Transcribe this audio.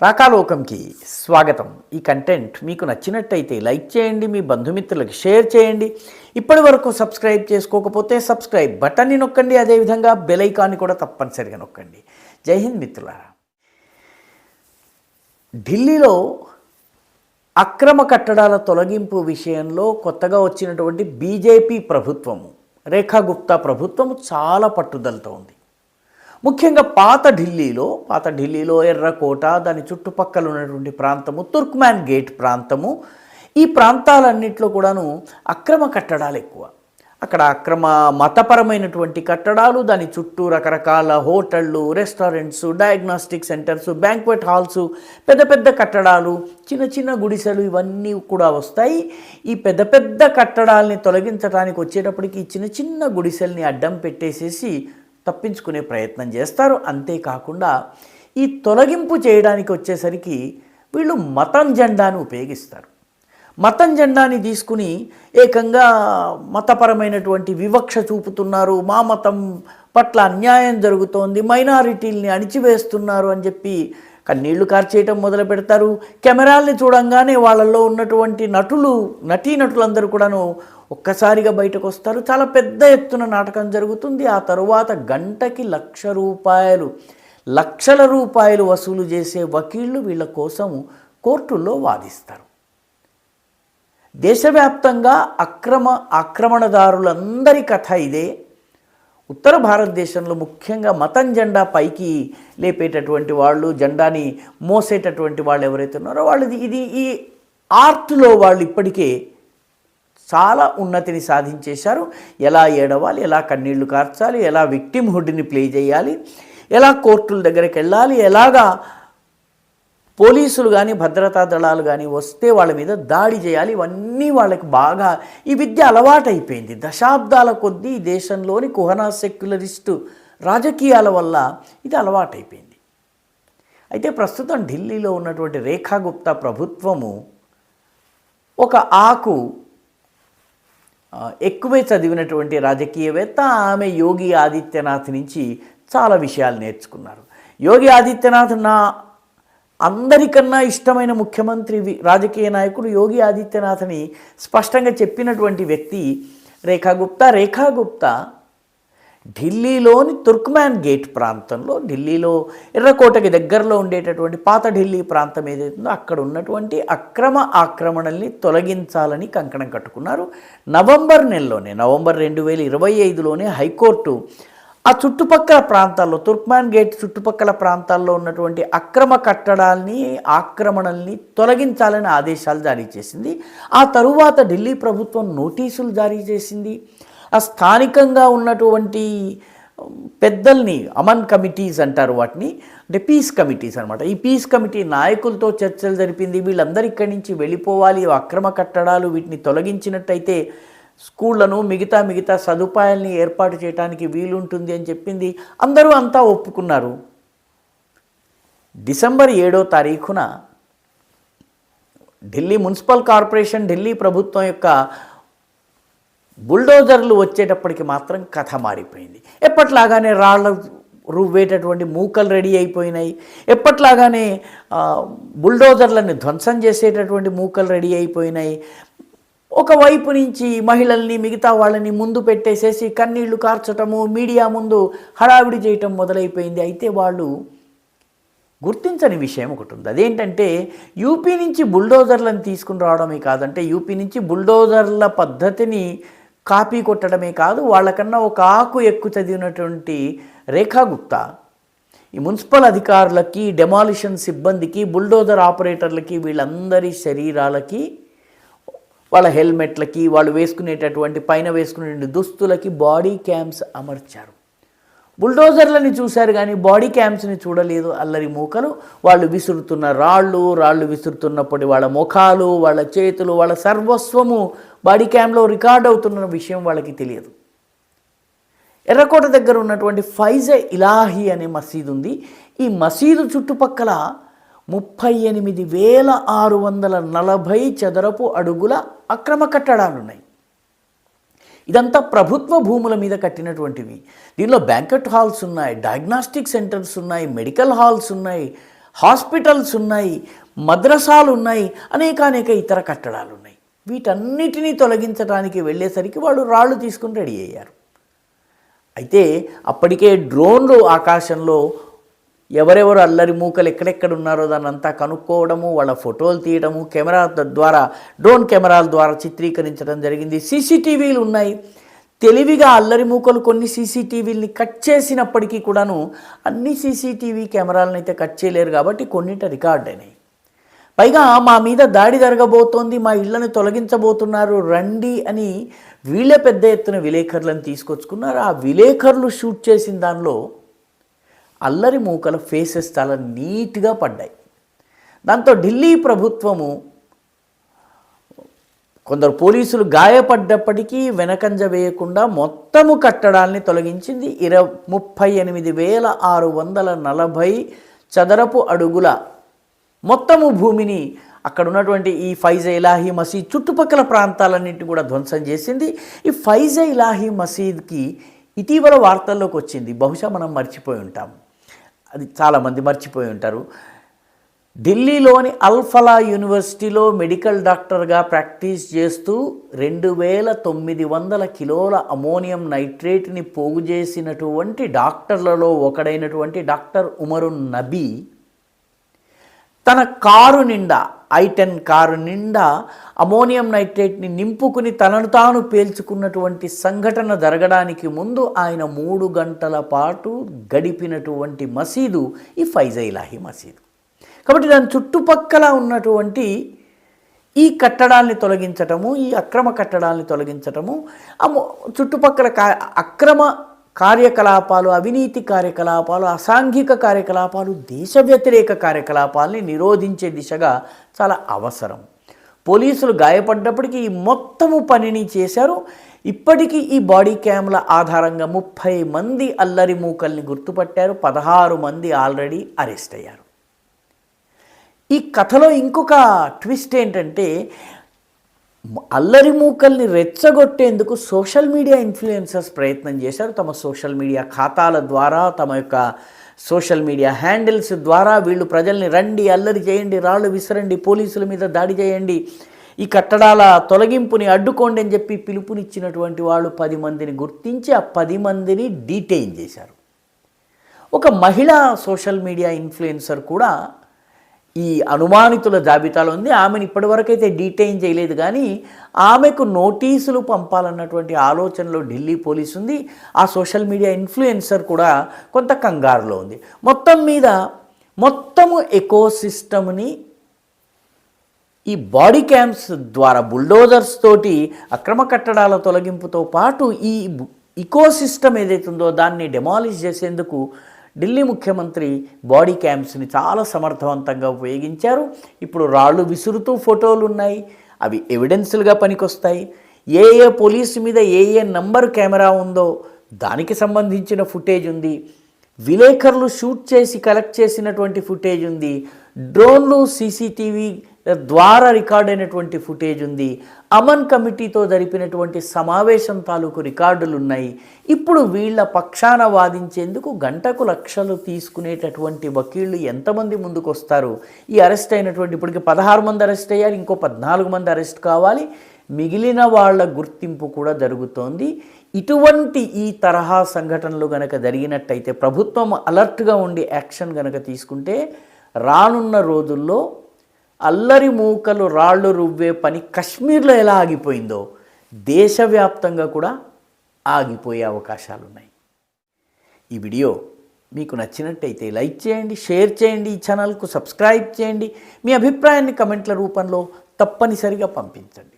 రాకాలోకంకి స్వాగతం. ఈ కంటెంట్ మీకు నచ్చినట్టయితే లైక్ చేయండి, మీ బంధుమిత్రులకు షేర్ చేయండి. ఇప్పటి వరకు సబ్స్క్రైబ్ చేసుకోకపోతే సబ్స్క్రైబ్ బటన్ని నొక్కండి, అదేవిధంగా బెల్ ఐకాన్ని కూడా తప్పనిసరిగా నొక్కండి. జై హింద్ మిత్రులారా. ఢిల్లీలో అక్రమ కట్టడాల తొలగింపు విషయంలో కొత్తగా వచ్చినటువంటి బీజేపీ ప్రభుత్వము, రేఖా గుప్తా ప్రభుత్వము చాలా పట్టుదలతో ఉంది. ముఖ్యంగా పాత ఢిల్లీలో ఎర్రకోట, దాని చుట్టుపక్కల ఉన్నటువంటి ప్రాంతము, తుర్క్మాన్ గేట్ ప్రాంతము, ఈ ప్రాంతాలన్నింటిలో కూడాను అక్రమ కట్టడాలు ఎక్కువ. అక్కడ అక్రమ మతపరమైనటువంటి కట్టడాలు, దాని చుట్టూ రకరకాల హోటళ్ళు, restaurants, diagnostic centres, banquet halls, పెద్ద పెద్ద కట్టడాలు, చిన్న చిన్న గుడిసెలు, ఇవన్నీ కూడా వస్తాయి. ఈ పెద్ద పెద్ద కట్టడాలని తొలగించడానికి వచ్చేటప్పటికి చిన్న చిన్న గుడిసెల్ని అడ్డం పెట్టేసేసి తప్పించుకునే ప్రయత్నం చేస్తారు. అంతేకాకుండా ఈ తొలగింపు చేయడానికి వచ్చేసరికి వీళ్ళు మతం జెండాను ఉపయోగిస్తారు. మతం జెండాని తీసుకుని ఏకంగా మతపరమైనటువంటి వివక్ష చూపుతున్నారు, మా మతం పట్ల అన్యాయం జరుగుతోంది, మైనారిటీల్ని అణిచివేస్తున్నారు అని చెప్పి కన్నీళ్లు కార్చేయటం మొదలు పెడతారు. కెమెరాల్ని చూడంగానే వాళ్ళల్లో ఉన్నటువంటి నటీనటులందరూ కూడాను ఒక్కసారిగా బయటకు వస్తారు. చాలా పెద్ద ఎత్తున నాటకం జరుగుతుంది. ఆ తరువాత గంటకి లక్షల రూపాయలు వసూలు చేసే వకీళ్ళు వీళ్ళ కోసం కోర్టుల్లో వాదిస్తారు. దేశవ్యాప్తంగా ఆక్రమణదారులందరి కథ ఇదే. ఉత్తర భారతదేశంలో ముఖ్యంగా మతం జెండా పైకి లేపేటటువంటి వాళ్ళు, జెండాని మోసేటటువంటి వాళ్ళు ఎవరైతే ఉన్నారో వాళ్ళు ఈ ఆర్ట్లో వాళ్ళు ఇప్పటికే చాలా ఉన్నతిని సాధించేశారు. ఎలా ఏడవాలి, ఎలా కన్నీళ్లు కార్చాలి, ఎలా విక్టిమ్హుడ్ని ప్లే చేయాలి, ఎలా కోర్టుల దగ్గరికి వెళ్ళాలి, ఎలాగా పోలీసులు కానీ భద్రతా దళాలు కానీ వస్తే వాళ్ళ మీద దాడి చేయాలి, ఇవన్నీ వాళ్ళకి బాగా ఈ విద్య అలవాటైపోయింది. దశాబ్దాల కొద్దీ దేశంలోని కుహనా సెక్యులరిస్టు రాజకీయాల వల్ల ఇది అలవాటైపోయింది. అయితే ప్రస్తుతం ఢిల్లీలో ఉన్నటువంటి రేఖా గుప్తా ప్రభుత్వము ఒక ఎక్కువే చదివినటువంటి రాజకీయవేత్త. ఆమె యోగి ఆదిత్యనాథ్ నుంచి చాలా విషయాలు నేర్చుకున్నారు. యోగి ఆదిత్యనాథ్ అందరికన్నా ఇష్టమైన ముఖ్యమంత్రి, రాజకీయ నాయకుడు యోగి ఆదిత్యనాథ్ని స్పష్టంగా చెప్పినటువంటి వ్యక్తి రేఖా గుప్తా ఢిల్లీలోని తుర్క్మాన్ గేట్ ప్రాంతంలో, ఢిల్లీలో ఎర్రకోటకి దగ్గరలో ఉండేటటువంటి పాత ఢిల్లీ ప్రాంతం ఏదైతుందో అక్కడ ఉన్నటువంటి ఆక్రమణల్ని తొలగించాలని కంకణం కట్టుకున్నారు. నవంబర్ 2025లోనే హైకోర్టు ఆ చుట్టుపక్కల ప్రాంతాల్లో, తుర్క్మాన్ గేట్ చుట్టుపక్కల ప్రాంతాల్లో ఉన్నటువంటి అక్రమ ఆక్రమణల్ని తొలగించాలని ఆదేశాలు జారీ చేసింది. ఆ తరువాత ఢిల్లీ ప్రభుత్వం నోటీసులు జారీ చేసింది. ఆ స్థానికంగా ఉన్నటువంటి పెద్దల్ని, అమన్ కమిటీస్ అంటారు వాటిని, అంటే పీస్ కమిటీస్ అనమాట. ఈ పీస్ కమిటీ నాయకులతో చర్చలు జరిపింది. వీళ్ళందరూ ఇక్కడి నుంచి వెళ్ళిపోవాలి, అక్రమ కట్టడాలు వీటిని తొలగించినట్టయితే స్కూళ్లను, మిగతా సదుపాయాల్ని ఏర్పాటు చేయడానికి వీలుంటుంది అని చెప్పింది. అందరూ అంతా ఒప్పుకున్నారు. డిసెంబర్ 7వ తారీఖున ఢిల్లీ మున్సిపల్ కార్పొరేషన్, ఢిల్లీ ప్రభుత్వం యొక్క బుల్డోజర్లు వచ్చేటప్పటికి మాత్రం కథ మారిపోయింది. ఎప్పట్లాగానే రాళ్ళు రువ్వేటటువంటి మూకలు రెడీ అయిపోయినాయి. ఎప్పట్లాగానే బుల్డోజర్లను ధ్వంసం చేసేటటువంటి మూకలు రెడీ అయిపోయినాయి. ఒకవైపు నుంచి మహిళల్ని, మిగతా వాళ్ళని ముందు పెట్టేసేసి కన్నీళ్లు కార్చటము, మీడియా ముందు హడావిడి చేయటం మొదలైపోయింది. అయితే వాళ్ళు గుర్తించని విషయం ఒకటి ఉంది. అదేంటంటే యూపీ నుంచి బుల్డోజర్లను తీసుకుని రావడమే కాదంటే, యూపీ నుంచి బుల్డోజర్ల పద్ధతిని కాపీ కొట్టడమే కాదు, వాళ్ళకన్నా ఒక ఎక్కువ చదివినటువంటి రేఖా గుప్తా ఈ మున్సిపల్ అధికారులకి, డెమాలిషన్ సిబ్బందికి, బుల్డోజర్ ఆపరేటర్లకి, వీళ్ళందరి శరీరాలకి, వాళ్ళ హెల్మెట్లకి, వాళ్ళు వేసుకునేటటువంటి పైన వేసుకునే దుస్తులకి బాడీ క్యామ్స్ అమర్చారు. బుల్డోజర్లని చూశారు కానీ బాడీ క్యామ్స్ని చూడలేదు. అల్లరి మూకలు వాళ్ళు విసురుతున్న రాళ్ళు విసురుతున్నప్పుడు వాళ్ళ ముఖాలు, వాళ్ళ చేతులు, వాళ్ళ సర్వస్వము బాడీ క్యామ్లో రికార్డ్ అవుతున్న విషయం వాళ్ళకి తెలియదు. ఎర్రకోట దగ్గర ఉన్నటువంటి ఫైజే ఇలాహీ అనే మసీదు ఉంది. ఈ మసీదు చుట్టుపక్కల 38,640 చదరపు అడుగుల అక్రమ కట్టడాలున్నాయి. ఇదంతా ప్రభుత్వ భూముల మీద కట్టినటువంటివి. దీనిలో బ్యాంకెట్ హాల్స్ ఉన్నాయి, డయాగ్నాస్టిక్ సెంటర్స్ ఉన్నాయి, మెడికల్ హాల్స్ ఉన్నాయి, హాస్పిటల్స్ ఉన్నాయి, మద్రసాలు ఉన్నాయి, అనేక ఇతర కట్టడాలు ఉన్నాయి. వీటన్నిటినీ తొలగించడానికి వెళ్ళేసరికి వాళ్ళు రాళ్ళు తీసుకుని రెడీ అయ్యారు. అయితే అప్పటికే డ్రోన్లు ఆకాశంలో ఎవరెవరు అల్లరి మూకలు ఎక్కడెక్కడ ఉన్నారో దాన్ని అంతా కనుక్కోవడము, వాళ్ళ ఫోటోలు తీయడము, డ్రోన్ కెమెరాల ద్వారా చిత్రీకరించడం జరిగింది. సీసీటీవీలు ఉన్నాయి. తెలివిగా అల్లరి మూకలు కొన్ని సీసీటీవీలని కట్ చేసినప్పటికీ కూడాను అన్ని సీసీటీవీ కెమెరాలను అయితే కట్ చేయలేరు కాబట్టి కొన్నింటి రికార్డ్ అయినాయి. పైగా మా మీద దాడి జరగబోతోంది, మా ఇళ్లను తొలగించబోతున్నారు రండి అని వీళ్ళే పెద్ద ఎత్తున విలేకరులను తీసుకొచ్చుకున్నారు. ఆ విలేకరులు షూట్ చేసిన దానిలో అల్లరి మూకల ఫేసెస్ చాలా నీట్గా పడ్డాయి. దాంతో ఢిల్లీ ప్రభుత్వము కొందరు పోలీసులు గాయపడ్డప్పటికీ వెనకంజ వేయకుండా మొత్తము కట్టడాల్ని తొలగించింది. 38,640 చదరపు అడుగుల మొత్తము భూమిని అక్కడ ఉన్నటువంటి ఈ ఫైజే ఇలాహీ మసీద్ చుట్టుపక్కల ప్రాంతాలన్నింటినీ కూడా ధ్వంసం చేసింది. ఈ ఫైజే ఇలాహీ మసీద్కి ఇటీవల వార్తల్లోకి వచ్చింది, బహుశా మనం మర్చిపోయి ఉంటాం, అది చాలామంది మర్చిపోయి ఉంటారు. ఢిల్లీలోని అల్ఫలా యూనివర్సిటీలో మెడికల్ డాక్టర్గా ప్రాక్టీస్ చేస్తూ 2,900 కిలోల అమోనియం నైట్రేట్ని పోగు చేసినటువంటి డాక్టర్లలో ఒకడైనటువంటి డాక్టర్ ఉమరున్ నబీ తన కారు నిండా i10 కారు నిండా అమోనియం నైట్రేట్ని నింపుకుని తనను తాను పేల్చుకున్నటువంటి సంఘటన జరగడానికి ముందు ఆయన 3 గంటల పాటు గడిపినటువంటి మసీదు ఈ ఫైజే ఇలాహీ మసీదు. కాబట్టి దాని చుట్టుపక్కల ఉన్నటువంటి ఈ కట్టడాల్ని తొలగించటము, ఈ అక్రమ కట్టడాల్ని తొలగించటము, చుట్టుపక్కల అక్రమ కార్యకలాపాలు, అవినీతి కార్యకలాపాలు, అసాంఘిక కార్యకలాపాలు, దేశ వ్యతిరేక కార్యకలాపాలని నిరోధించే దిశగా చాలా అవసరం. పోలీసులు గాయపడ్డప్పటికీ ఈ మొత్తము పనిని చేశారు. ఇప్పటికీ ఈ బాడీ క్యామ్ల ఆధారంగా 30 మంది అల్లరి మూకల్ని గుర్తుపట్టారు. 16 మంది ఆల్రెడీ అరెస్ట్ అయ్యారు. ఈ కథలో ఇంకొక ట్విస్ట్ ఏంటంటే, అల్లరి మూకల్ని రెచ్చగొట్టేందుకు సోషల్ మీడియా ఇన్ఫ్లుయెన్సర్స్ ప్రయత్నం చేశారు. తమ సోషల్ మీడియా ఖాతాల ద్వారా, తమ యొక్క సోషల్ మీడియా హ్యాండిల్స్ ద్వారా వీళ్ళు ప్రజల్ని రండి, అల్లరి చేయండి, రాళ్ళు విసరండి, పోలీసుల మీద దాడి చేయండి, ఈ కట్టడాల తొలగింపుని అడ్డుకోండి అని చెప్పి పిలుపునిచ్చినటువంటి వాళ్ళు 10 మందిని గుర్తించి ఆ 10 మందిని డీటెయిన్ చేశారు. ఒక మహిళా సోషల్ మీడియా ఇన్ఫ్లుయెన్సర్ కూడా ఈ అనుమానితుల జాబితాలో ఉంది. ఆమెను ఇప్పటివరకైతే డీటెయిన్ చేయలేదు, కానీ ఆమెకు నోటీసులు పంపాలన్నటువంటి ఆలోచనలో ఢిల్లీ పోలీసు ఉంది. ఆ సోషల్ మీడియా ఇన్ఫ్లుయెన్సర్ కూడా కొంత కంగారులో ఉంది. మొత్తము ఎకోసిస్టమ్ని ఈ బాడీ క్యామ్స్ ద్వారా, బుల్డోజర్స్ తోటి అక్రమ కట్టడాల తొలగింపుతో పాటు ఈ ఇకోసిస్టమ్ ఏదైతుందో దాన్ని డెమాలిష్ చేసేందుకు ఢిల్లీ ముఖ్యమంత్రి బాడీ క్యామ్స్ని చాలా సమర్థవంతంగా ఉపయోగించారు. ఇప్పుడు రాళ్ళు విసురుతూ ఫోటోలు ఉన్నాయి, అవి ఎవిడెన్స్లుగా పనికొస్తాయి. ఏ పోలీసు మీద ఏ నంబర్ కెమెరా ఉందో దానికి సంబంధించిన ఫుటేజ్ ఉంది, విలేకరులు షూట్ చేసి కలెక్ట్ చేసినటువంటి ఫుటేజ్ ఉంది, డ్రోన్లు సీసీటీవీ ద్వారా రికార్డ్ అయినటువంటి ఫుటేజ్ ఉంది, అమన్ కమిటీతో జరిపినటువంటి సమావేశం తాలూకు రికార్డులు ఉన్నాయి. ఇప్పుడు వీళ్ళ పక్షాన వాదించేందుకు గంటకు లక్షలు తీసుకునేటటువంటి వకీళ్ళు ఎంతమంది ముందుకు వస్తారు? ఈ అరెస్ట్ అయినటువంటి ఇప్పటికి 16 మంది అరెస్ట్ అయ్యారు, ఇంకో 14 మంది అరెస్ట్ కావాలి, మిగిలిన వాళ్ళ గుర్తింపు కూడా జరుగుతోంది. ఇటువంటి ఈ తరహా సంఘటనలు గనక జరిగినట్టయితే ప్రభుత్వం అలర్ట్గా ఉండి యాక్షన్ గనక తీసుకుంటే రానున్న రోజుల్లో అల్లరి మూకలు రాళ్ళు రువ్వే పని కశ్మీర్లో ఎలా ఆగిపోయిందో దేశవ్యాప్తంగా కూడా ఆగిపోయే అవకాశాలు ఉన్నాయి. ఈ వీడియో మీకు నచ్చినట్టయితే లైక్ చేయండి, షేర్ చేయండి, ఈ ఛానల్కు సబ్స్క్రైబ్ చేయండి. మీ అభిప్రాయాన్ని కమెంట్ల రూపంలో తప్పనిసరిగా పంపించండి.